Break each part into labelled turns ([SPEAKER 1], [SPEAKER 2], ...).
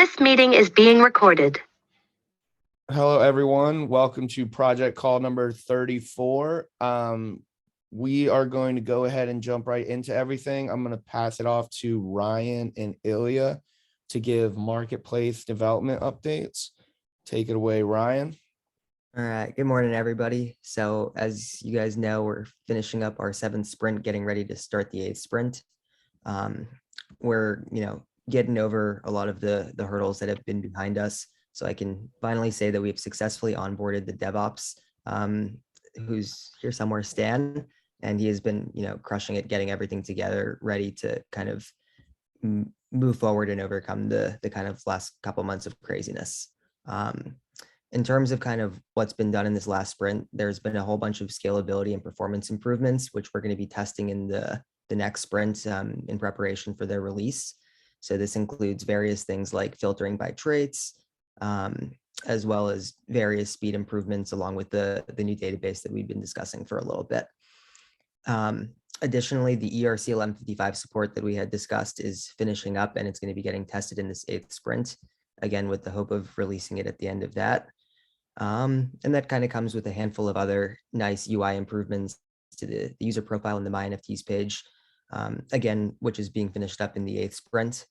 [SPEAKER 1] This meeting is being recorded.
[SPEAKER 2] Hello, everyone. Welcome to project call number 34. We are going to go ahead and jump right into everything. I'm going to pass it off to Ryan and Ilya to give marketplace development updates. Take it away, Ryan.
[SPEAKER 3] All right, good morning, everybody. So as you guys know, we're finishing up our 7th sprint, getting ready to start the 8th sprint. We're, getting over a lot of the hurdles that have been behind us. So I can finally say that we've successfully onboarded the DevOps, who's here somewhere, Stan, and he has been, crushing it, getting everything together, ready to kind of move forward and overcome the kind of last couple months of craziness. In terms of kind of what's been done in this last sprint, there's been a whole bunch of scalability and performance improvements, which we're going to be testing in the next sprint in preparation for their release. So this includes various things like filtering by traits, as well as various speed improvements along with the new database that we've been discussing for a little bit. Additionally, the ERCLM55 support that we had discussed is finishing up, and it's going to be getting tested in this 8th sprint, again, with the hope of releasing it at the end of that. And that kind of comes with a handful of other nice UI improvements to the user profile in the My NFTs page, again, which is being finished up in the 8th sprint.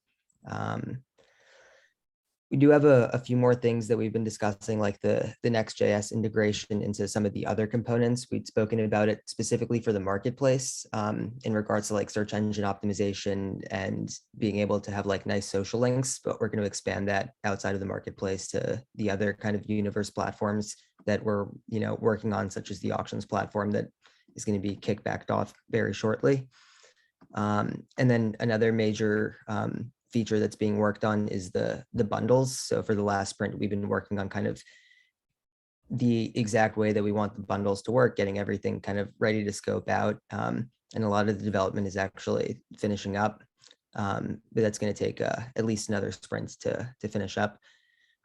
[SPEAKER 3] We do have a few more things that we've been discussing, like the Next.js integration into some of the other components. We'd spoken about it specifically for the marketplace in regards to like search engine optimization and being able to have like nice social links, but we're going to expand that outside of the marketplace to the other kind of universe platforms that we're, working on, such as the auctions platform that is going to be kicked back off very shortly. And then another major feature that's being worked on is the bundles. So for the last sprint, we've been working on kind of the exact way that we want the bundles to work, getting everything kind of ready to scope out. And a lot of the development is actually finishing up, but that's going to take at least another sprint to finish up.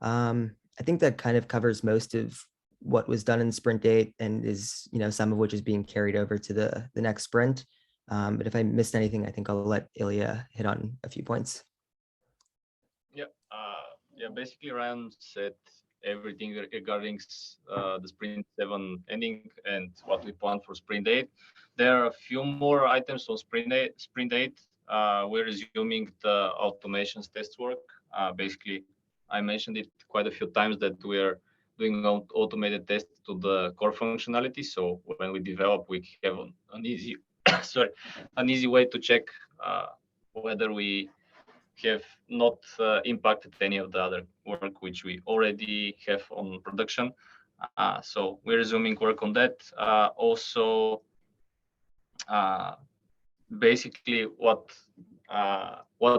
[SPEAKER 3] I think that kind of covers most of what was done in sprint 8 and is, some of which is being carried over to the next sprint. But if I missed anything, I think I'll let Ilya hit on a few points.
[SPEAKER 4] Basically Ryan said everything regarding the sprint 7 ending and what we plan for sprint 8. There are a few more items on sprint 8. We're resuming the automations test work. Basically, I mentioned it quite a few times that we are doing automated tests to the core functionality. So when we develop, we have an easy an easy way to check whether we have not impacted any of the other work which we already have on production. So we're resuming work on that. Also, basically what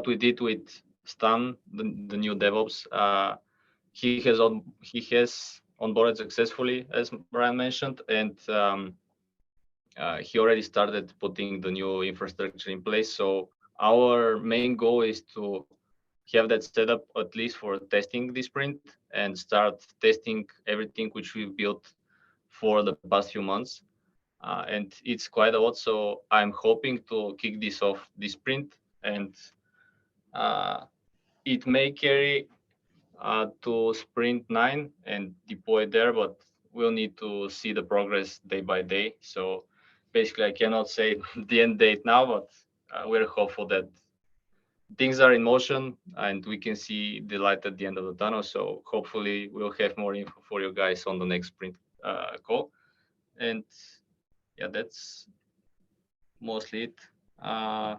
[SPEAKER 4] we did with Stan, the new DevOps, he has onboarded successfully, as Brian mentioned, and he already started putting the new infrastructure in place. So our main goal is to have that set up at least for testing this sprint and start testing everything which we built for the past few months. And it's quite a lot. So I'm hoping to kick this off this sprint, and it may carry to sprint 9 and deploy there, but we'll need to see the progress day by day. So basically, I cannot say the end date now, but we're hopeful that things are in motion and we can see the light at the end of the tunnel. So hopefully we'll have more info for you guys on the next sprint call. And yeah, that's mostly it. I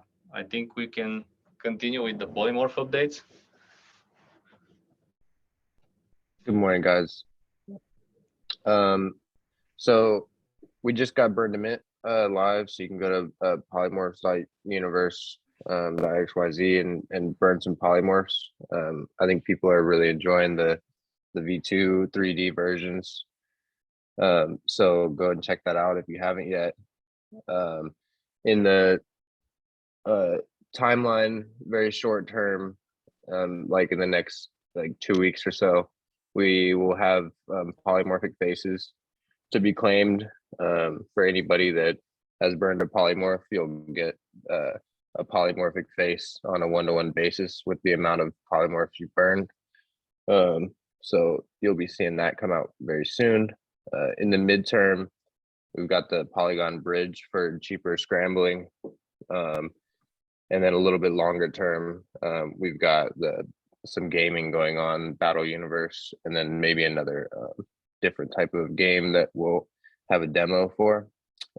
[SPEAKER 4] think we can continue with the Polymorph updates.
[SPEAKER 5] Good morning, guys. So we just got Burn to Mint live, so you can go to Polymorphs.universe .xyz and burn some polymorphs. I think people are really enjoying the V2 3D versions. So go and check that out if you haven't yet. In the timeline, very short term, like in the next 2 weeks or so, we will have polymorphic faces to be claimed. For anybody that has burned a polymorph, you'll get a polymorphic face on a 1-to-1 basis with the amount of polymorphs you burned. So you'll be seeing that come out very soon. In the midterm, we've got the Polygon Bridge for cheaper scrambling. And then a little bit longer term, we've got some gaming going on, Battle Universe, and then maybe another different type of game that we'll have a demo for.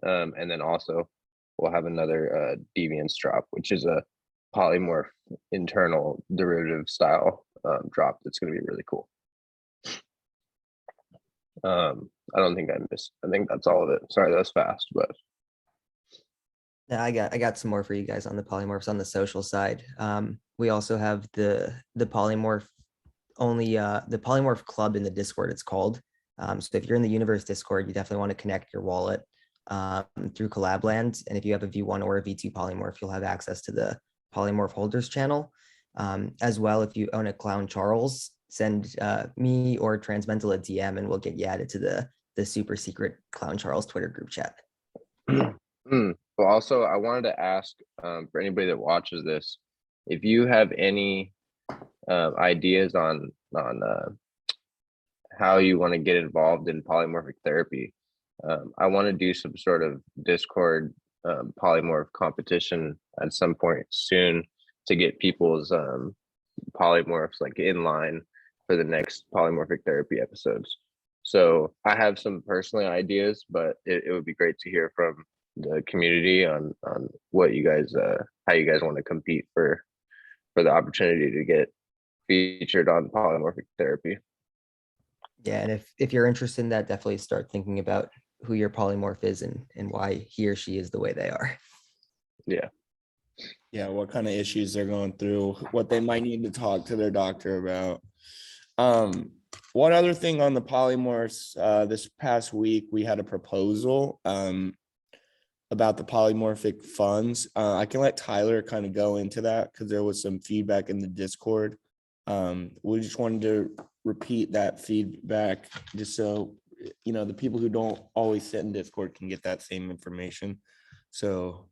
[SPEAKER 5] And then also we'll have another Deviance drop, which is a polymorph internal derivative style drop that's going to be really cool. I don't think I missed. I think that's all of it. Sorry, that was fast, but
[SPEAKER 3] Yeah, I got some more for you guys on the polymorphs on the social side. We also have the polymorph the polymorph club in the Discord, it's called. So if you're in the universe Discord, you definitely want to connect your wallet through Collabland. And if you have a V1 or a V2 polymorph, you'll have access to the polymorph holders channel. As well, if you own a Clown Charles, send me or Transmental a DM and we'll get you added to the super secret Clown Charles Twitter group chat.
[SPEAKER 5] Well, also, I wanted to ask for anybody that watches this, if you have any ideas on how you want to get involved in polymorphic therapy. I want to do some sort of Discord polymorph competition at some point soon to get people's polymorphs like in line for the next polymorphic therapy episodes. So I have some personal ideas, but it would be great to hear from the community on what you guys how you guys want to compete for the opportunity to get featured on polymorphic therapy.
[SPEAKER 3] Yeah, and if you're interested in that, definitely start thinking about who your polymorph is and why he or she is the way they are.
[SPEAKER 2] Yeah, what kind of issues they're going through, what they might need to talk to their doctor about. One other thing on the polymorphs, this past week we had a proposal about the polymorphic funds. I can let Tyler kind of go into that because there was some feedback in the Discord. We just wanted to repeat that feedback just so the people who don't always sit in Discord can get that same information. So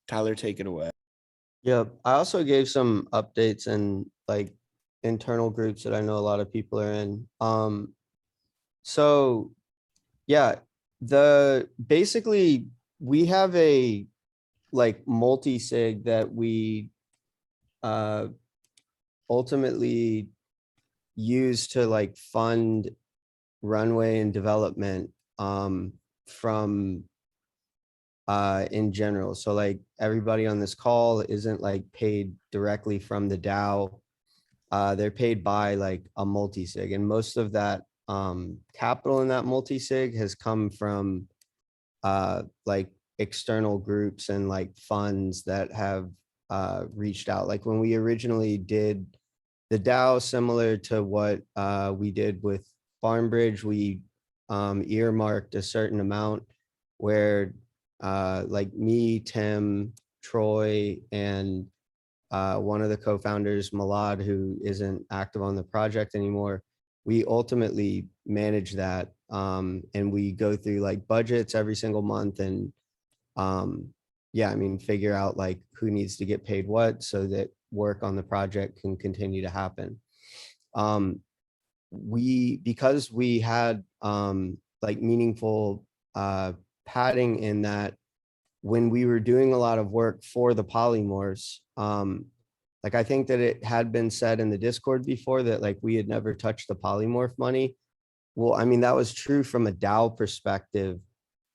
[SPEAKER 2] Tyler, take it away.
[SPEAKER 6] Yeah, I also gave some updates in like internal groups that I know a lot of people are in. So yeah, basically we have a like multi-sig that we ultimately use to like fund runway and development from in general. So like everybody on this call isn't like paid directly from the DAO. They're paid by like a multi-sig, and most of that capital in that multi-sig has come from like external groups and like funds that have reached out. Like when we originally did the DAO, similar to what we did with FarmBridge, we earmarked a certain amount where like me, Tim, Troy, and one of the co-founders, Malad, who isn't active on the project anymore, we ultimately manage that. And we go through like budgets every single month and yeah, I mean, figure out like who needs to get paid what so that work on the project can continue to happen. Because we had like meaningful padding in that when we were doing a lot of work for the polymorphs, like I think that it had been said in the Discord before that like we had never touched the polymorph money. Well, I mean, that was true from a DAO perspective.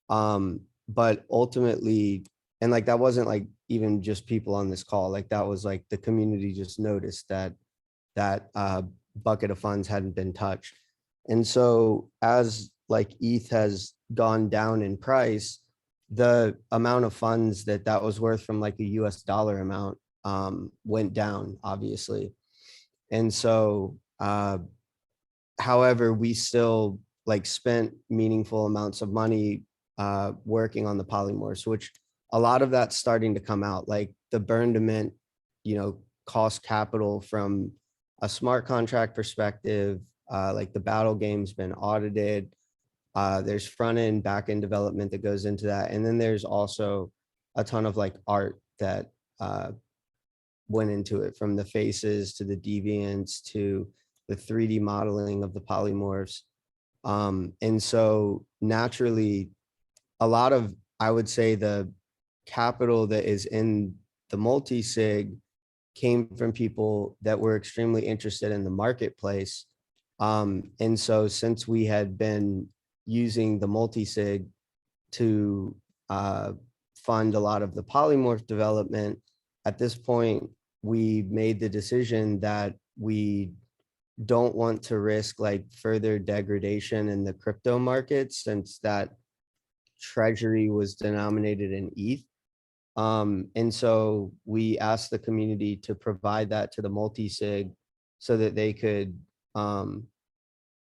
[SPEAKER 6] But ultimately, and like that wasn't like even just people on this call, like that was like the community just noticed that bucket of funds hadn't been touched. And so as like ETH has gone down in price, the amount of funds that was worth from like a US dollar amount went down, obviously. And so, however, we still like spent meaningful amounts of money working on the polymorphs, which a lot of that's starting to come out. Like the burn to mint, cost capital from a smart contract perspective. Like the battle game's been audited. There's front end, back end development that goes into that. And then there's also a ton of like art that went into it, from the faces to the deviants to the 3D modeling of the polymorphs. And so naturally, a lot of, I would say, the capital that is in the multi-sig came from people that were extremely interested in the marketplace. And so since we had been using the multi-sig to fund a lot of the polymorph development, at this point, we made the decision that we don't want to risk like further degradation in the crypto market, since that treasury was denominated in ETH. And so we asked the community to provide that to the multi-sig so that they could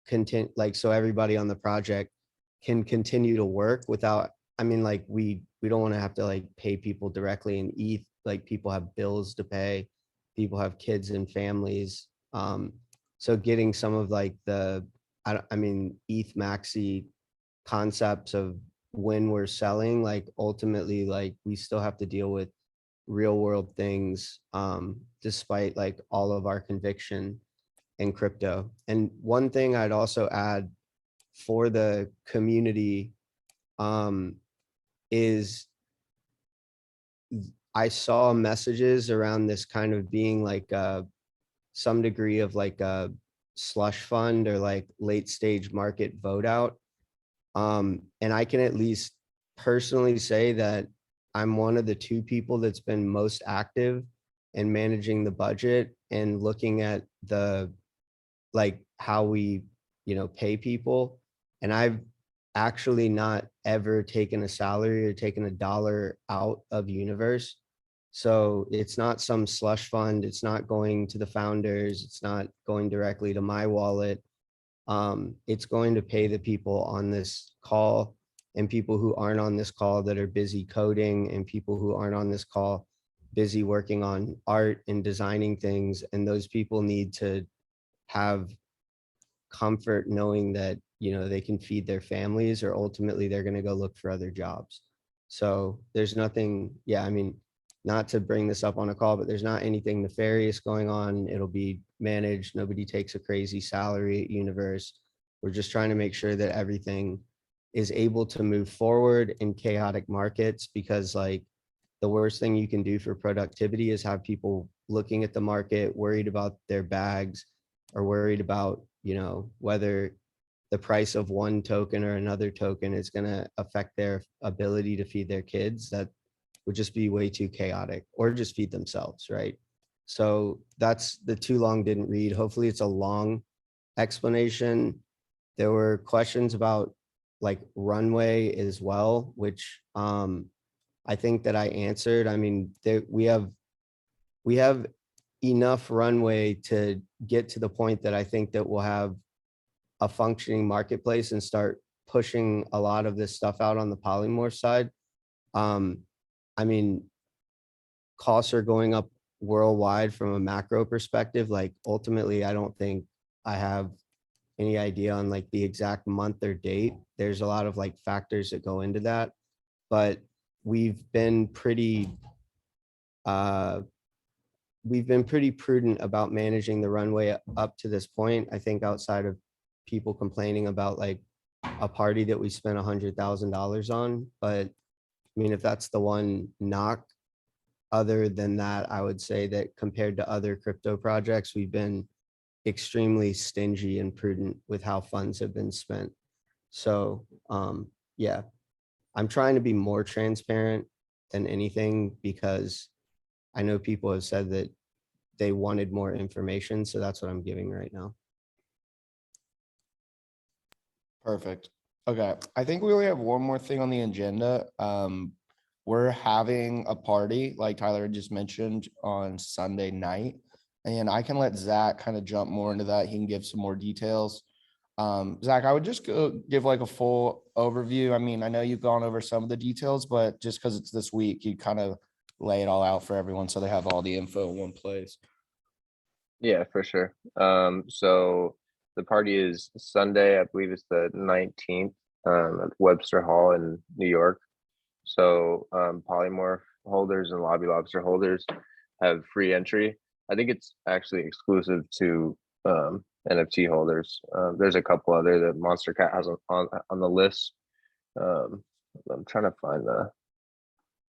[SPEAKER 6] continue, like, so everybody on the project can continue to work without, I mean, like, we don't want to have to like pay people directly in ETH. Like, people have bills to pay, people have kids and families. So getting some of like the, I mean, ETH maxi concepts of when we're selling, like ultimately, like we still have to deal with real world things, despite like all of our conviction in crypto. And one thing I'd also add for the community is I saw messages around this kind of being like some degree of like a slush fund or like late stage market vote out. And I can at least personally say that I'm one of the two people that's been most active in managing the budget and looking at the, like, how we, pay people. And I've actually not ever taken a salary or taken a dollar out of Universe. So it's not some slush fund. It's not going to the founders. It's not going directly to my wallet. It's going to pay the people on this call and people who aren't on this call that are busy coding, and people who aren't on this call busy working on art and designing things. And those people need to have comfort knowing that, they can feed their families, or ultimately they're going to go look for other jobs. So there's nothing, I mean, not to bring this up on a call, but there's not anything nefarious going on. It'll be managed. Nobody takes a crazy salary at Universe. We're just trying to make sure that everything is able to move forward in chaotic markets, because like the worst thing you can do for productivity is have people looking at the market, worried about their bags, or worried about, whether the price of one token or another token is going to affect their ability to feed their kids. That would just be way too chaotic, or just feed themselves, right? So that's the too long didn't read. Hopefully it's a long explanation. There were questions about like runway as well, which I think that I answered. I mean, we have enough runway to get to the point that I think that we'll have a functioning marketplace and start pushing a lot of this stuff out on the polymorph side. I mean, costs are going up worldwide from a macro perspective. Like ultimately, I don't think I have any idea on like the exact month or date. There's a lot of like factors that go into that, but we've been pretty prudent about managing the runway up to this point. I think outside of people complaining about like a party that we spent $100,000 on, but I mean, if that's the one knock, other than that, I would say that compared to other crypto projects, we've been extremely stingy and prudent with how funds have been spent. So yeah, I'm trying to be more transparent than anything, because I know people have said that they wanted more information. So that's what I'm giving right now.
[SPEAKER 2] Perfect. Okay. I think we only have one more thing on the agenda. We're having a party, like Tyler just mentioned, on Sunday night, and I can let Zach kind of jump more into that. He can give some more details. Zach, I would just give like a full overview. I mean, I know you've gone over some of the details, but just because it's this week, you kind of lay it all out for everyone so they have all the info in one place.
[SPEAKER 5] Yeah, for sure. So the party is Sunday, I believe it's the 19th, at Webster Hall in New York. So Polymorph holders and Lobby Lobster holders have free entry. I think it's actually exclusive to NFT holders. There's a couple other that Monster Cat has on the list. I'm trying to find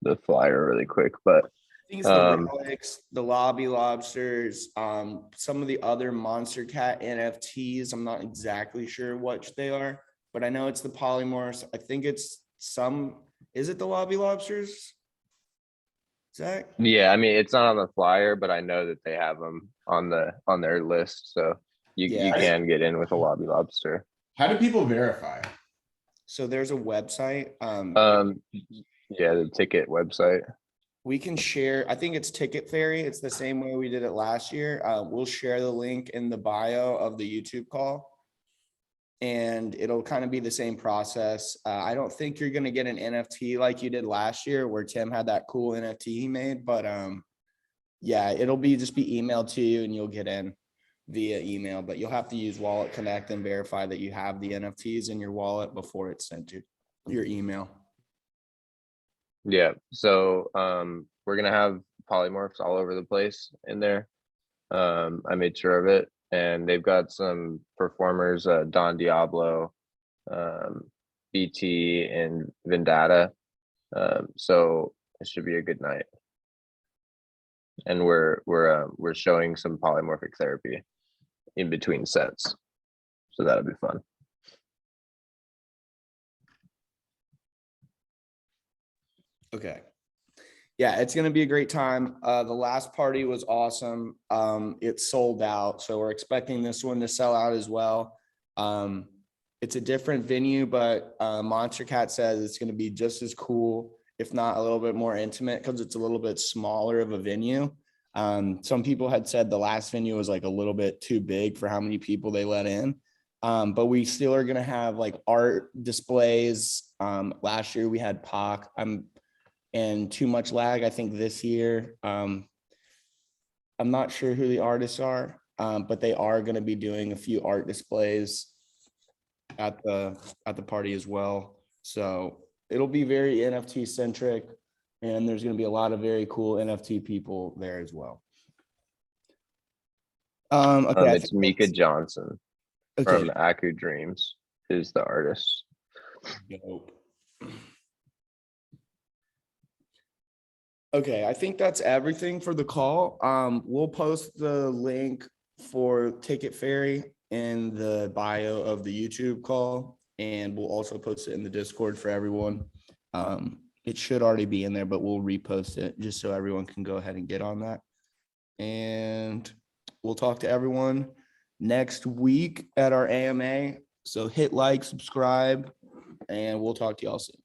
[SPEAKER 5] the flyer really quick, but
[SPEAKER 2] I think it's the relics, the Lobby Lobsters, some of the other Monster Cat NFTs. I'm not exactly sure what they are, but I know it's the Polymorphs. I think it's is it the Lobby Lobsters? Zach?
[SPEAKER 5] yeah, I mean it's not on the flyer, but I know that they have them on their list, so you
[SPEAKER 2] Yeah.
[SPEAKER 5] can get in with a Lobby Lobster.
[SPEAKER 7] How do people verify?
[SPEAKER 2] So there's a website.
[SPEAKER 5] Yeah, the ticket website.
[SPEAKER 2] We can share, I think it's Ticket Fairy. It's the same way we did it last year. We'll share the link in the bio of the YouTube call. And it'll kind of be the same process. I don't think you're gonna get an NFT like you did last year where Tim had that cool NFT he made, but yeah, it'll just be emailed to you and you'll get in via email, but you'll have to use Wallet Connect and verify that you have the NFTs in your wallet before it's sent to your email.
[SPEAKER 5] Yeah, so we're gonna have polymorphs all over the place in there. I made sure of it, and they've got some performers, Don Diablo, BT, and Vendetta. So it should be a good night. And we're showing some polymorphic therapy in between sets, so that'll be fun.
[SPEAKER 2] Okay. Yeah, it's gonna be a great time. The last party was awesome. It sold out, so we're expecting this one to sell out as well. It's a different venue, but Monster Cat says it's gonna be just as cool, if not a little bit more intimate, because it's a little bit smaller of a venue. Some people had said the last venue was like a little bit too big for how many people they let in. But we still are gonna have like art displays. Last year we had Pac. And Too Much Lag, I think this year. I'm not sure who the artists are, but they are going to be doing a few art displays at the party as well. So it'll be very NFT centric, and there's going to be a lot of very cool NFT people there as well. Okay,
[SPEAKER 5] It's Mika Johnson from Aku Dreams is the artist.
[SPEAKER 2] Dope. Okay, I think that's everything for the call. We'll post the link for Ticket Fairy in the bio of the YouTube call, and we'll also post it in the Discord for everyone. It should already be in there, but we'll repost it just so everyone can go ahead and get on that. And we'll talk to everyone next week at our AMA. So hit like, subscribe, and we'll talk to y'all soon.